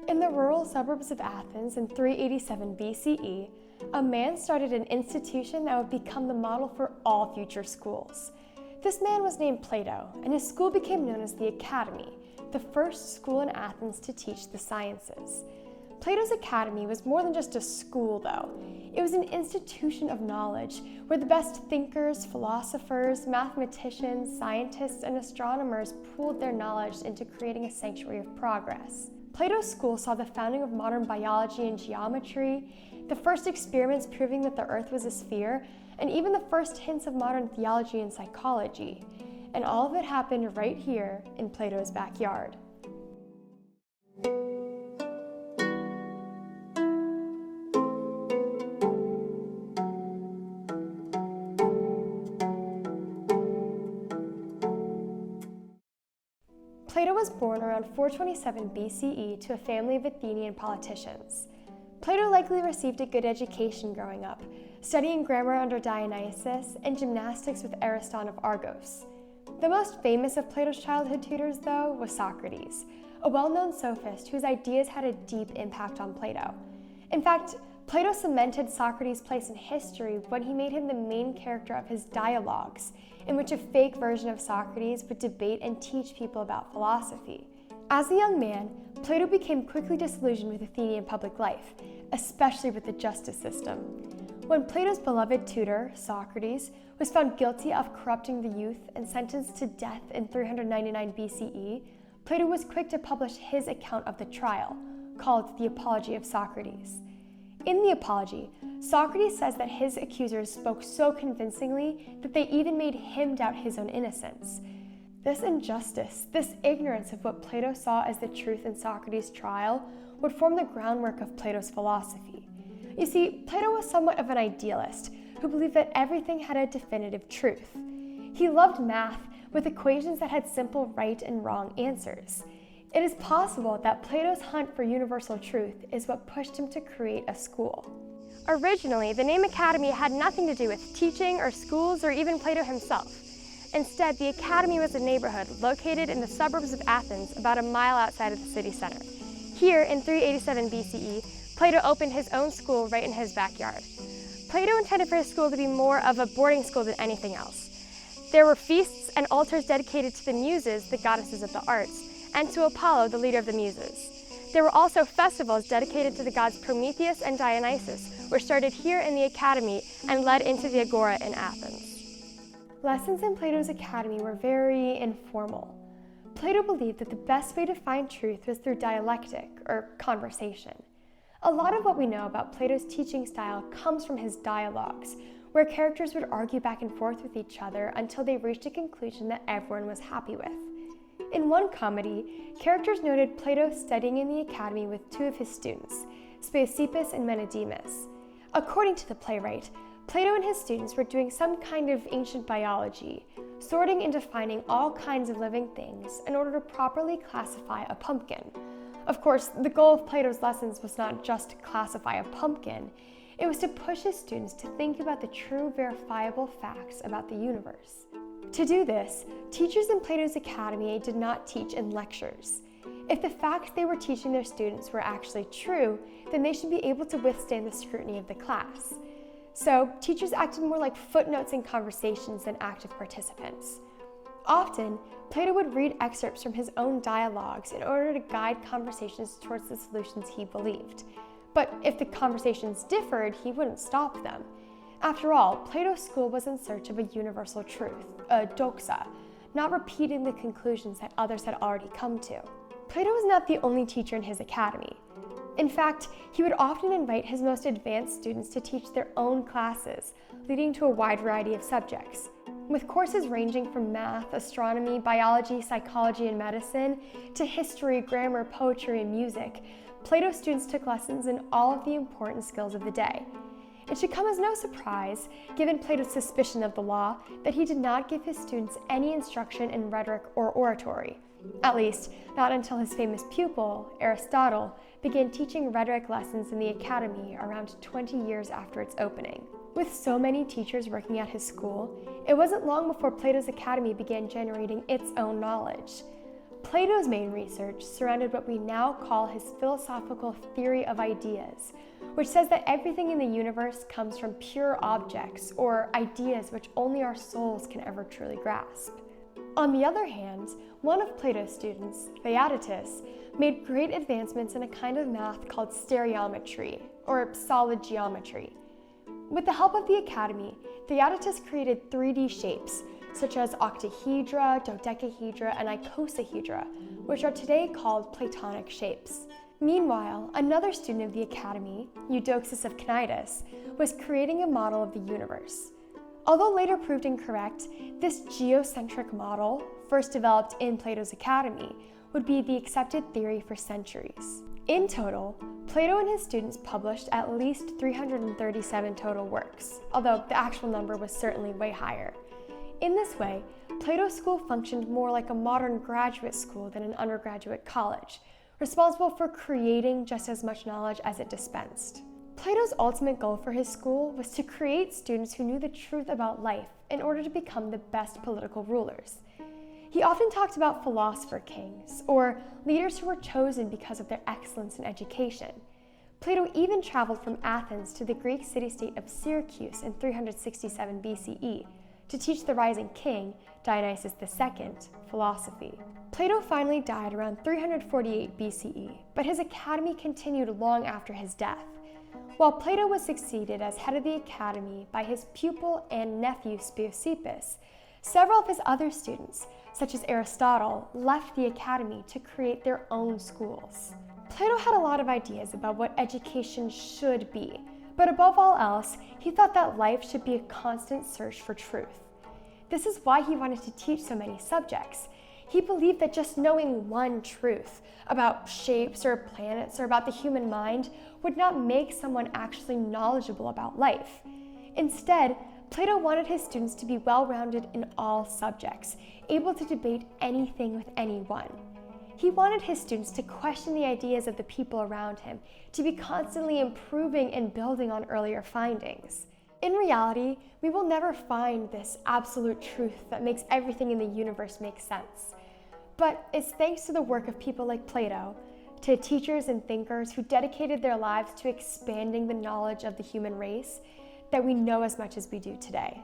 In the rural suburbs of Athens in 387 BCE, a man started an institution that would become the model for all future schools. This man was named Plato, and his school became known as the Academy, the first school in Athens to teach the sciences. Plato's Academy was more than just a school, though. It was an institution of knowledge where the best thinkers, philosophers, mathematicians, scientists, and astronomers pooled their knowledge into creating a sanctuary of progress. Plato's school saw the founding of modern biology and geometry, the first experiments proving that the Earth was a sphere, and even the first hints of modern theology and psychology. And all of it happened right here in Plato's backyard. Plato was born around 427 BCE to a family of Athenian politicians. Plato likely received a good education growing up, studying grammar under Dionysius and gymnastics with Ariston of Argos. The most famous of Plato's childhood tutors, though, was Socrates, a well-known sophist whose ideas had a deep impact on Plato. In fact, Plato cemented Socrates' place in history when he made him the main character of his dialogues, in which a fake version of Socrates would debate and teach people about philosophy. As a young man, Plato became quickly disillusioned with Athenian public life, especially with the justice system. When Plato's beloved tutor, Socrates, was found guilty of corrupting the youth and sentenced to death in 399 BCE, Plato was quick to publish his account of the trial, called the Apology of Socrates. In the Apology, Socrates says that his accusers spoke so convincingly that they even made him doubt his own innocence. This injustice, this ignorance of what Plato saw as the truth in Socrates' trial, would form the groundwork of Plato's philosophy. You see, Plato was somewhat of an idealist who believed that everything had a definitive truth. He loved math with equations that had simple right and wrong answers. It is possible that Plato's hunt for universal truth is what pushed him to create a school. Originally, the name Academy had nothing to do with teaching or schools or even Plato himself. Instead, the Academy was a neighborhood located in the suburbs of Athens, about a mile outside of the city center. Here, in 387 BCE, Plato opened his own school right in his backyard. Plato intended for his school to be more of a boarding school than anything else. There were feasts and altars dedicated to the Muses, the goddesses of the arts, and to Apollo, the leader of the Muses. There were also festivals dedicated to the gods Prometheus and Dionysus, which started here in the Academy and led into the Agora in Athens. Lessons in Plato's Academy were very informal. Plato believed that the best way to find truth was through dialectic, or conversation. A lot of what we know about Plato's teaching style comes from his dialogues, where characters would argue back and forth with each other until they reached a conclusion that everyone was happy with. In one comedy, characters noted Plato studying in the Academy with two of his students, Speusippus and Menedemus. According to the playwright, Plato and his students were doing some kind of ancient biology, sorting and defining all kinds of living things in order to properly classify a pumpkin. Of course, the goal of Plato's lessons was not just to classify a pumpkin, it was to push his students to think about the true verifiable facts about the universe. To do this, teachers in Plato's Academy did not teach in lectures. If the facts they were teaching their students were actually true, then they should be able to withstand the scrutiny of the class. So, teachers acted more like footnotes in conversations than active participants. Often, Plato would read excerpts from his own dialogues in order to guide conversations towards the solutions he believed. But if the conversations differed, he wouldn't stop them. After all, Plato's school was in search of a universal truth, a doxa, not repeating the conclusions that others had already come to. Plato was not the only teacher in his academy. In fact, he would often invite his most advanced students to teach their own classes, leading to a wide variety of subjects. With courses ranging from math, astronomy, biology, psychology, and medicine, to history, grammar, poetry, and music, Plato's students took lessons in all of the important skills of the day. It should come as no surprise, given Plato's suspicion of the law, that he did not give his students any instruction in rhetoric or oratory. At least, not until his famous pupil, Aristotle, began teaching rhetoric lessons in the academy around 20 years after its opening. With so many teachers working at his school, it wasn't long before Plato's academy began generating its own knowledge. Plato's main research surrounded what we now call his philosophical theory of ideas, which says that everything in the universe comes from pure objects or ideas which only our souls can ever truly grasp. On the other hand, one of Plato's students, Theaetetus, made great advancements in a kind of math called stereometry, or solid geometry. With the help of the Academy, Theaetetus created 3D shapes, such as octahedra, dodecahedra, and icosahedra, which are today called Platonic shapes. Meanwhile, another student of the Academy, Eudoxus of Cnidus, was creating a model of the universe. Although later proved incorrect, this geocentric model, first developed in Plato's Academy, would be the accepted theory for centuries. In total, Plato and his students published at least 337 total works, although the actual number was certainly way higher. In this way, Plato's school functioned more like a modern graduate school than an undergraduate college, responsible for creating just as much knowledge as it dispensed. Plato's ultimate goal for his school was to create students who knew the truth about life in order to become the best political rulers. He often talked about philosopher kings, or leaders who were chosen because of their excellence in education. Plato even traveled from Athens to the Greek city-state of Syracuse in 367 BCE to teach the rising king, Dionysius II, philosophy. Plato finally died around 348 BCE, but his academy continued long after his death. While Plato was succeeded as head of the academy by his pupil and nephew Speusippus, several of his other students, such as Aristotle, left the academy to create their own schools. Plato had a lot of ideas about what education should be, but above all else, he thought that life should be a constant search for truth. This is why he wanted to teach so many subjects. He believed that just knowing one truth about shapes or planets or about the human mind would not make someone actually knowledgeable about life. Instead, Plato wanted his students to be well-rounded in all subjects, able to debate anything with anyone. He wanted his students to question the ideas of the people around him, to be constantly improving and building on earlier findings. In reality, we will never find this absolute truth that makes everything in the universe make sense. But it's thanks to the work of people like Plato, to teachers and thinkers who dedicated their lives to expanding the knowledge of the human race, that we know as much as we do today.